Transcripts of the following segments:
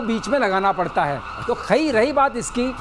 बीच में लगाना पड़ता है। तो खैर रही बात इसकी,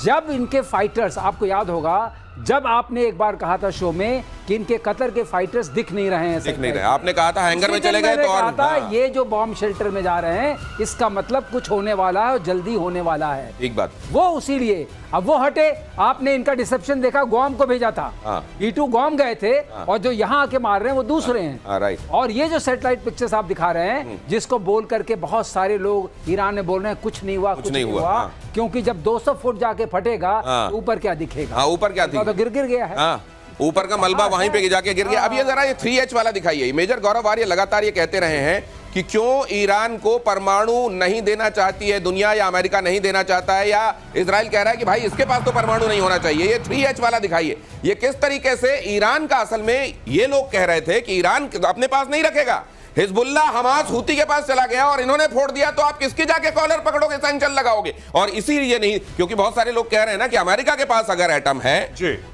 जब इनके फाइटर्स, आपको याद होगा जब आपने एक बार कहा था शो में कि इनके कतर के फाइटर्स दिख नहीं रहे हैं, दिख नहीं रहे, आपने कहा था हैंगर में चले गए तो और कहा था ये जो बॉम्ब शेल्टर में जा रहे हैं इसका मतलब कुछ होने वाला है और जल्दी होने वाला है। एक बात वो उसी लिए अब वो हटे। आपने इनका डिसेप्शन देखा, गुआम को भेजा था, E2 गुआम गए थे और जो यहाँ आके मार रहे हैं वो दूसरे हैं। राइट। और ये जो सैटेलाइट पिक्चर्स आप दिखा रहे हैं जिसको बोल करके बहुत सारे लोग ईरान में बोल रहे हैं कुछ नहीं हुआ, कुछ नहीं हुआ, क्योंकि जब 200 फुट जाके फटेगा तो ऊपर क्या दिखेगा? ऊपर क्या दिखेगा? तो गिर गया है। ऊपर का मलबा वहीं पे जाके गिर गया। अब ये जरा ये 3H वाला दिखाइए। मेजर गौरव आर्य लगातार ये कहते रहे हैं कि क्यों ईरान को परमाणु नहीं देना चाहती है दुनिया, या अमेरिका नहीं देना चाहता है, या इजराइल कह रहा है कि भाई इसके पास तो परमाणु नहीं होना चाहिए। ये 3H वाला दिखाइए, ये किस तरीके से ईरान का, असल में ये लोग कह रहे थे कि ईरान अपने पास नहीं रखेगा, हिजबुल्ला हमास हूती के पास चला गया और इन्होंने फोड़ दिया तो आप किसकी जाके कॉलर पकड़ोगे, सैंक्शन लगाओगे? और इसीलिए नहीं, क्योंकि बहुत सारे लोग कह रहे हैं ना कि अमेरिका के पास अगर एटम है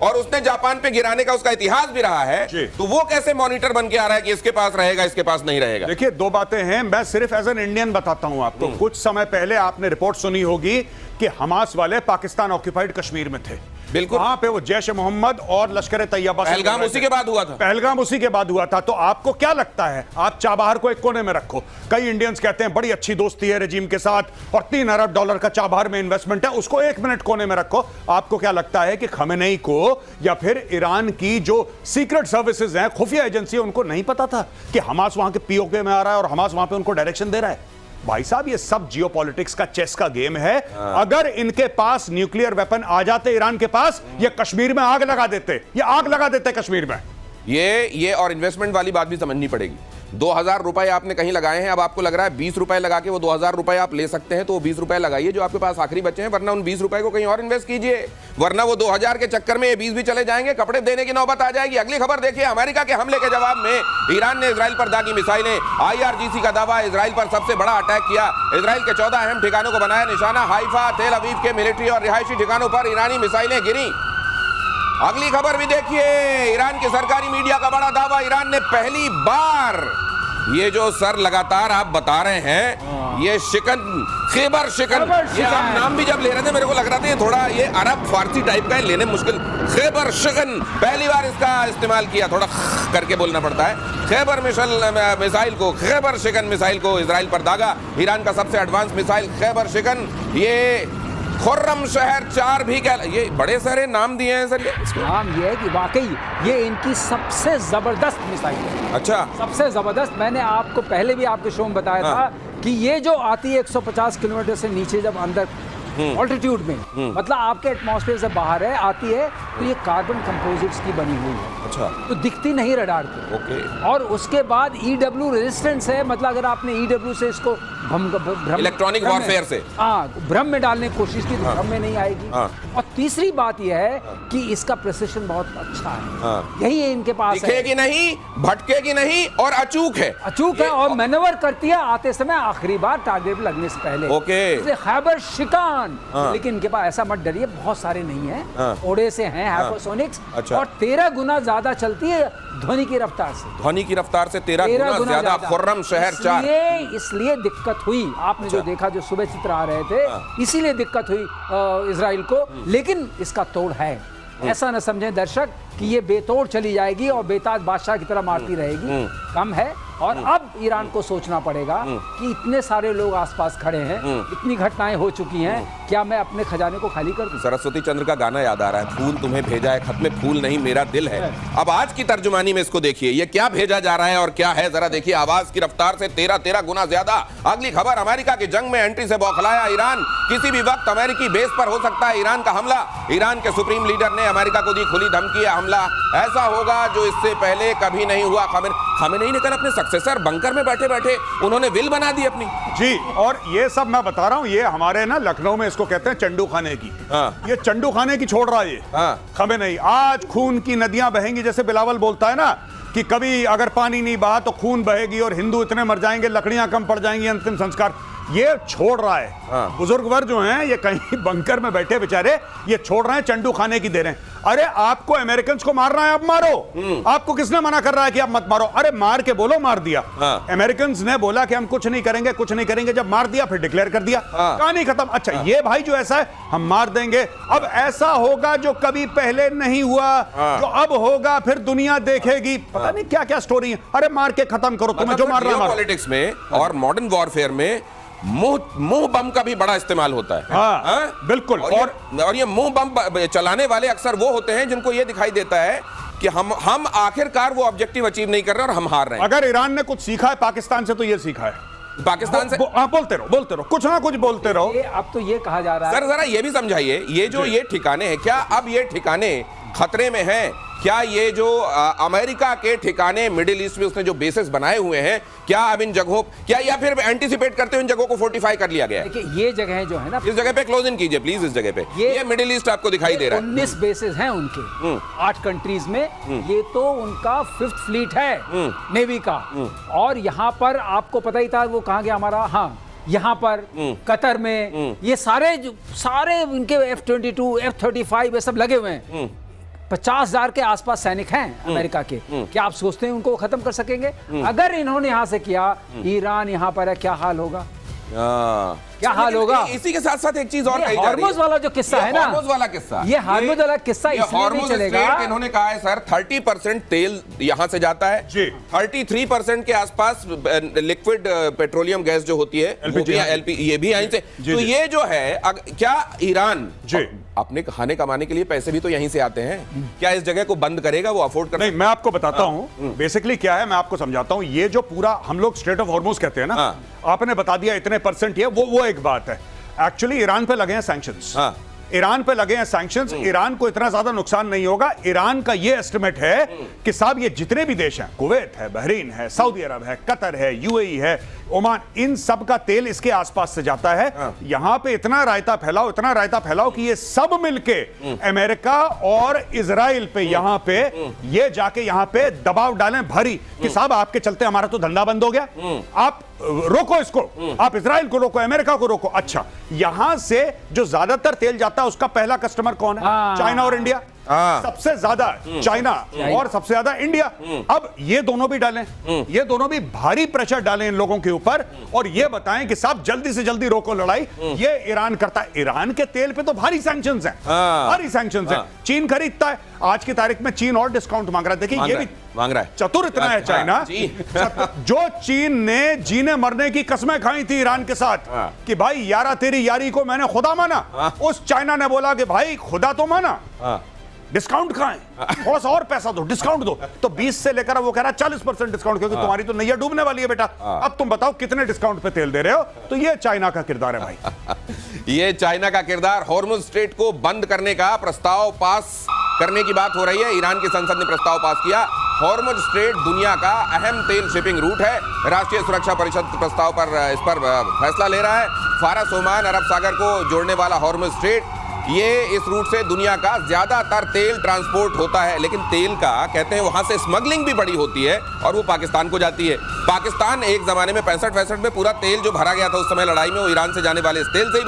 और उसने जापान पे गिराने का उसका इतिहास भी रहा है, तो वो कैसे मॉनिटर बन के आ रहा है कि इसके पास रहेगा, इसके पास नहीं रहेगा? देखिए, दो बातें हैं, मैं सिर्फ एज एन इंडियन बताता हूं आपको। कुछ समय पहले आपने रिपोर्ट सुनी होगी कि हमास वाले पाकिस्तान ऑक्यूपाइड कश्मीर में थे। बिल्कुल, वहां पे वो जैश ए मोहम्मद और लश्कर ए तैयबा, पहलगाम उसी के बाद हुआ था। पहलगाम उसी के बाद हुआ था। तो आपको क्या लगता है, आप चाबहार को एक कोने में रखो, कई इंडियंस कहते हैं बड़ी अच्छी दोस्ती है रेजिम के साथ और $3 अरब का चाबहार में इन्वेस्टमेंट है, उसको 1 मिनट कोने में रखो। आपको क्या लगता है कि खमेनेई को या फिर ईरान की जो सीक्रेट सर्विसेज हैं, खुफिया एजेंसी, उनको नहीं पता था कि हमास वहां के पीओके में आ रहा है और हमास वहां पे उनको डायरेक्शन दे रहा है? भाई साहब, ये सब जियोपॉलिटिक्स का चेस का गेम है। अगर इनके पास न्यूक्लियर वेपन आ जाते ईरान के पास, ये कश्मीर में आग लगा देते, ये आग लगा देते कश्मीर में। ये और इन्वेस्टमेंट वाली बात भी समझनी पड़ेगी। 2000 रुपए आपने कहीं लगाए हैं, अब आपको लग रहा है 20 रुपए लगा के वो 2000 रुपए आप ले सकते हैं, तो वो 20 रुपए लगाइए जो आपके पास आखिरी बचे हैं, वरना उन 20 रुपए को कहीं और इन्वेस्ट कीजिए, वरना वो 2000 के चक्कर में ये 20 भी चले जाएंगे, कपड़े देने की नौबत आ जाएगी। अगली खबर देखिए, अमेरिका के हमले के जवाब में ईरान ने इजराइल पर दागी मिसाइलें। IRGC का दावा, इजराइल पर सबसे बड़ा अटैक किया। इजराइल के 14 अहम ठिकानों को बनाया निशाना। हाइफा, तेल अवीव के मिलिट्री और रिहायशी ठिकानों पर ईरानी मिसाइलें गिरी। अगली खबर भी देखिए, ईरान के सरकारी मीडिया का बड़ा दावा, ईरान ने पहली बार, ये जो सर लगातार आप बता रहे हैं, ये शिकन, खैबर शिकन, ये आप नाम भी जब ले रहे थे मेरे को लग रहा था ये थोड़ा ये अरब फारसी टाइप का है, लेने मुश्किल। खैबर शिकन, पहली बार इसका इस्तेमाल किया, थोड़ा करके बोलना पड़ता है। खैबर मिसाइल को, खैबर शिकन मिसाइल को इजराइल पर दागा। ईरान का सबसे एडवांस मिसाइल खैबर शिकन, ये खुर्रम शहर 4 भी कह, ये बड़े सारे नाम दिए हैं सर। ये नाम ये है कि वाकई ये इनकी सबसे जबरदस्त मिसाइल है। अच्छा, सबसे जबरदस्त। मैंने आपको पहले भी आपके शो में बताया था कि ये जो आती है 150 किलोमीटर से नीचे, जब अंदर ऑल्टीट्यूड में, मतलब आपके एटमॉस्फेयर से बाहर है, आती है, तो ये कार्बन कंपोजिट्स की बनी हुई है। अच्छा, तो दिखती नहीं रडार पे। ओके। और उसके बाद EW रेजिस्टेंस है, मतलब अगर आपने EW से इसको इलेक्ट्रॉनिक वॉरफेयर से भ्रम में डालने की कोशिश की तो भ्रम में नहीं आएगी। और तीसरी बात यह है कि इसका प्रिसिशन बहुत अच्छा है। यही है इनके पास, दिखेगी नहीं, भटकेगी नहीं और अचूक है। अचूक है और मैनोवर करती है आते समय आखिरी बार टारगेट लगने से पहले। ओके। खैबर शिकान, लेकिन इनके पास, ऐसा मत डरिए, बहुत सारे नहीं है, थोड़े से हैं हाइपरसोनिक्स। अच्छा। और 13 गुना ज्यादा चलती है ध्वनि की रफ्तार से। ध्वनि की रफ्तार से 13 गुना ज्यादा। खुर्रम शहर 4। इसलिए दिक्कत हुई, आपने जो देखा, जो सुबह चित्र आ रहे थे, इसीलिए दिक्कत हुई इजराइल को। लेकिन इसका तोड़ है, ऐसा न समझें दर्शक कि ये बेतोड़ चली जाएगी और बेताज बादशाह की तरह मारती रहेगी, कम है। और अब ईरान को सोचना पड़ेगा कि इतने सारे लोग आसपास खड़े हैं, इतनी घटनाएं हो चुकी हैं, क्या मैं अपने खजाने को खाली कर दूं? सरस्वती चंद्र का गाना याद आ रहा है, फूल तुम्हें भेजा है, खत में फूल नहीं मेरा दिल है। अब आज की तर्जुमानी में इसको देखिए, ये क्या भेजा जा रहा है और क्या है, जरा देखिए। आवाज की रफ्तार से 13 गुना ज्यादा। अगली खबर, अमेरिका की जंग में एंट्री से बौखलाया ईरान, किसी भी वक्त अमेरिकी बेस पर हो सकता है ईरान का हमला। ईरान के सुप्रीम लीडर ने अमेरिका को दी खुली धमकी, हमला ऐसा होगा जो इससे पहले कभी नहीं हुआ। खमेनेई ने कल अपने सक्सेसर बंकर में बैठे बैठे उन्होंने विल बना दी अपनी। जी, और ये सब मैं बता रहा हूं, ये हमारे ना लखनऊ में इसको कहते हैं चंडू खाने की। ये चंडू खाने की छोड़ रहा है ये खमेनेई। आज खून की नदियां बहेंगी, जैसे बिलावल बोलता है ना कि कभी अगर पानी नहीं बहा तो खून बहेगी और हिंदू इतने मर जाएंगे, लकड़ियां कम पड़ जाएंगी, अंतिम संस्कार। ये छोड़ रहा है। हाँ। बुजुर्ग वर्ग जो हैं ये कहीं बंकर में बैठे बेचारे, ये छोड़ रहे हैं, चंडू खाने की दे रहे हैं। अरे आपको अमेरिकन को मारना है, अब मारो। आपको किसने मना कर रहा है कि आप मत मारो? अरे मार के बोलो मार दिया। हाँ। अमेरिकन ने बोला कि हम कुछ नहीं करेंगे, कुछ नहीं करेंगे, जब मार दिया फिर डिक्लेयर कर दिया, हाँ। कहानी खत्म। अच्छा ये भाई जो ऐसा है हम मार देंगे, अब ऐसा होगा जो कभी पहले नहीं हुआ, हाँ। जो अब होगा फिर दुनिया देखेगी, पता नहीं क्या क्या स्टोरी है। अरे मार के खत्म करो, तुम्हें जो मारना मारो। पॉलिटिक्स में और मॉडर्न वॉरफेयर में मुंह बम का भी बड़ा इस्तेमाल होता है। हाँ, बिल्कुल। और ये मुंह बम चलाने वाले अक्सर वो होते हैं जिनको ये दिखाई देता है कि हम आखिरकार वो ऑब्जेक्टिव अचीव नहीं कर रहे और हम हार रहे हैं। अगर ईरान ने कुछ सीखा है पाकिस्तान से तो ये सीखा है। पाकिस्तान से बोलते रहो, कुछ ना कुछ बोलते रहो। अब तो ये कहा जा रहा है सर जरा ये भी समझाइए, ये जो ये ठिकाने हैं, क्या अब ये ठिकाने खतरे में हैं? क्या ये जो अमेरिका के ठिकाने मिडिल ईस्ट में उसने जो बेसिस बनाए हुए हैं, क्या अब इन जगहों क्या या फिर एंटीसिपेट करते हुए इन जगहों को फोर्टिफाई कर लिया गया है? देखिए ये जगह जो है ना, इस जगह पे क्लोज इन कीजिए प्लीज। इस जगह पे ये मिडिल ईस्ट आपको दिखाई दे रहा है। 19 बेसेस हैं उनके 8 कंट्रीज में। ये तो उनका 5th फ्लीट है नेवी का। और यहाँ पर आपको पता ही था वो कहाँ गया हमारा, हाँ यहाँ पर कतर में ये सारे इनके F-22 F-35 ये सब लगे हुए हैं। 50,000 के आसपास सैनिक हैं अमेरिका के। क्या आप सोचते हैं उनको खत्म कर सकेंगे? अगर इन्होंने यहां से किया, ईरान यहां पर है, क्या हाल होगा? क्या हाल होगा? इसी के साथ साथ एक चीज और कही जा रही है। हॉर्मुज वाला जो किस्सा है ना, हॉर्मुज वाला किस्सा, ये हॉर्मुज वाला किस्सा इसलिए नहीं चलेगा। इन्होंने कहा है सर 30% तेल यहां से जाता है जी। 33% के आसपास लिक्विड पेट्रोलियम गैस जो होती है LP ये भी यहीं से। तो ये जो है क्या ईरान अपने खाने कमाने के लिए पैसे भी तो यहीं से आते हैं, क्या इस जगह को बंद करेगा? वो अफोर्ड कर नहीं, मैं आपको बताता हूं बेसिकली क्या है, मैं आपको समझाता हूं। ये जो पूरा हम लोग स्ट्रेट ऑफ हॉर्मुज कहते हैं ना, आपने बता दिया इतने परसेंट, ये वो एक बात है। एक्चुअली ईरान पे लगे हैं सैंक्शंस, ईरान पे लगे हैं सैंक्शंस। ईरान को इतना ज्यादा नुकसान नहीं होगा। ईरान का ये एस्टिमेट है कि साहब ये जितने भी देश हैं, कुवैत है, बहरीन है, सऊदी अरब है, कतर है, UAE है, ओमान, इन सब का तेल इसके आसपास से जाता है। यहां पे इतना रायता फैलाओ कि ये सब मिलके अमेरिका और इजराइल पे यहां पे ये जाके यहां पे दबाव डालें भारी कि साहब आपके चलते हमारा तो धंधा बंद हो गया, आप रोको इसको, आप इजराइल को रोको, अमेरिका को रोको। अच्छा, यहां से जो ज्यादा तेल जाता है उसका पहला कस्टमर कौन है? चाइना और इंडिया। सबसे ज्यादा चाइना और सबसे ज्यादा इंडिया। अब ये दोनों भी डालें, ये दोनों भी भारी प्रेशर डालें इन लोगों के ऊपर और ये बताएं कि साहब जल्दी से जल्दी रोको लड़ाई। ये ईरान करता है। ईरान के तेल पे तो भारी सैंक्शंस हैं, भारी सैंक्शंस हैं। चीन खरीदता है, आज की तारीख में चीन और डिस्काउंट मांग रहा है। देखिए ये भी मांग रहा है, चतुर इतना है चाइना। जो चीन ने जीने मरने की कस्में खाई थी ईरान के साथ कि भाई यारा तेरी यारी को मैंने खुदा माना, उस चाइना ने बोला कि भाई खुदा तो माना, डिस्काउंट खाएं, थोड़ा सा और पैसा दो, डिस्काउंट दो। तो 20 से लेकर वो कह रहा है 40% डिस्काउंट, क्योंकि तुम्हारी तो नैया डूबने वाली है बेटा। अब तुम बताओ कितने डिस्काउंट पे तेल दे रहे हो? तो ये चाइना का किरदार है भाई। ये चाइना का किरदार। हॉर्मुज स्ट्रेट को बंद करने का प्रस्ताव पास करने की बात हो रही है। ईरान की संसद ने प्रस्ताव पास किया। हॉर्मुज स्ट्रेट दुनिया का अहम तेल शिपिंग रूट है। राष्ट्रीय सुरक्षा परिषद प्रस्ताव पर इस पर फैसला ले रहा है। फारस, ओमान, अरब सागर को जोड़ने वाला हॉर्मुज स्ट्रेट, ये इस रूट से दुनिया का ज्यादातर तेल ट्रांसपोर्ट होता है। लेकिन तेल का कहते हैं वहां से स्मगलिंग भी बड़ी होती है और वो पाकिस्तान को जाती है। पाकिस्तान एक जमाने में 65-65 में पूरा तेल जो भरा गया था उस समय लड़ाई में, वो ईरान से जाने वाले इस तेल से ही